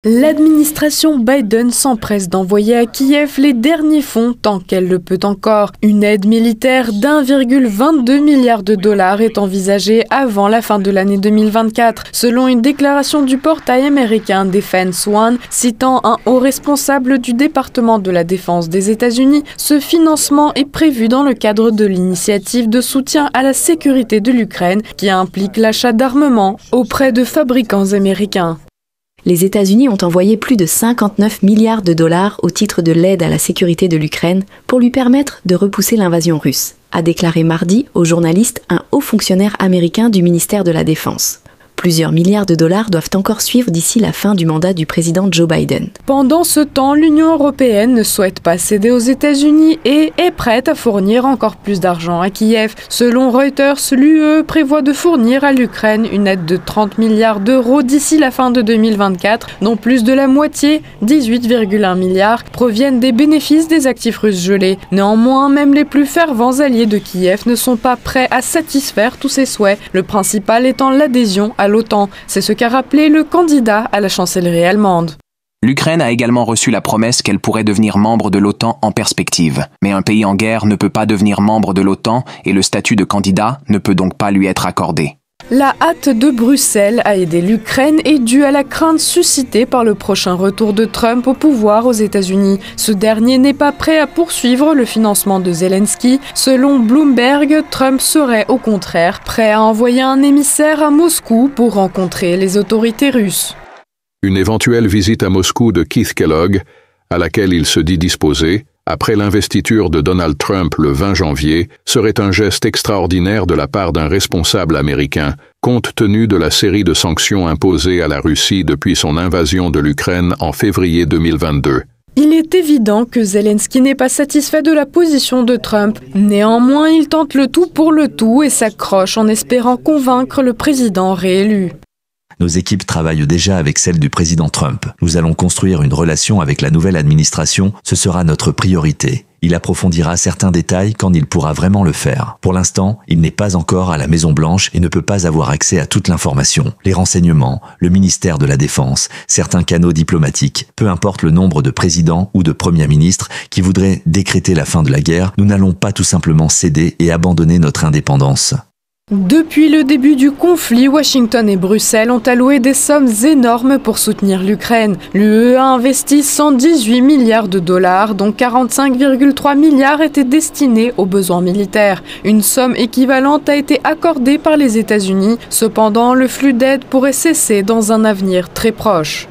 L'administration Biden s'empresse d'envoyer à Kiev les derniers fonds tant qu'elle le peut encore. Une aide militaire d'1,22 milliard de dollars est envisagée avant la fin de l'année 2024, selon une déclaration du portail américain Defense One, citant un haut responsable du département de la Défense des États-Unis. Ce financement est prévu dans le cadre de l'initiative de soutien à la sécurité de l'Ukraine, qui implique l'achat d'armements auprès de fabricants américains. Les États-Unis ont envoyé plus de 59 milliards de dollars au titre de l'aide à la sécurité de l'Ukraine pour lui permettre de repousser l'invasion russe, a déclaré mardi aux journalistes un haut fonctionnaire américain du ministère de la Défense. Plusieurs milliards de dollars doivent encore suivre d'ici la fin du mandat du président Joe Biden. Pendant ce temps, l'Union européenne ne souhaite pas céder aux États-Unis et est prête à fournir encore plus d'argent à Kiev. Selon Reuters, l'UE prévoit de fournir à l'Ukraine une aide de 30 milliards d'euros d'ici la fin de 2024, dont plus de la moitié, 18,1 milliards, proviennent des bénéfices des actifs russes gelés. Néanmoins, même les plus fervents alliés de Kiev ne sont pas prêts à satisfaire tous ces souhaits, le principal étant l'adhésion à l'OTAN. C'est ce qu'a rappelé le candidat à la chancellerie allemande. L'Ukraine a également reçu la promesse qu'elle pourrait devenir membre de l'OTAN en perspective. Mais un pays en guerre ne peut pas devenir membre de l'OTAN et le statut de candidat ne peut donc pas lui être accordé. La hâte de Bruxelles à aider l'Ukraine est due à la crainte suscitée par le prochain retour de Trump au pouvoir aux États-Unis. Ce dernier n'est pas prêt à poursuivre le financement de Zelensky. Selon Bloomberg, Trump serait au contraire prêt à envoyer un émissaire à Moscou pour rencontrer les autorités russes. Une éventuelle visite à Moscou de Keith Kellogg, à laquelle il se dit disposé, après l'investiture de Donald Trump le 20 janvier, serait un geste extraordinaire de la part d'un responsable américain, compte tenu de la série de sanctions imposées à la Russie depuis son invasion de l'Ukraine en février 2022. Il est évident que Zelensky n'est pas satisfait de la position de Trump. Néanmoins, il tente le tout pour le tout et s'accroche en espérant convaincre le président réélu. Nos équipes travaillent déjà avec celles du président Trump. Nous allons construire une relation avec la nouvelle administration, ce sera notre priorité. Il approfondira certains détails quand il pourra vraiment le faire. Pour l'instant, il n'est pas encore à la Maison-Blanche et ne peut pas avoir accès à toute l'information. Les renseignements, le ministère de la Défense, certains canaux diplomatiques, peu importe le nombre de présidents ou de premiers ministres qui voudraient décréter la fin de la guerre, nous n'allons pas tout simplement céder et abandonner notre indépendance. Depuis le début du conflit, Washington et Bruxelles ont alloué des sommes énormes pour soutenir l'Ukraine. L'UE a investi 118 milliards de dollars, dont 45,3 milliards étaient destinés aux besoins militaires. Une somme équivalente a été accordée par les États-Unis. Cependant, le flux d'aide pourrait cesser dans un avenir très proche.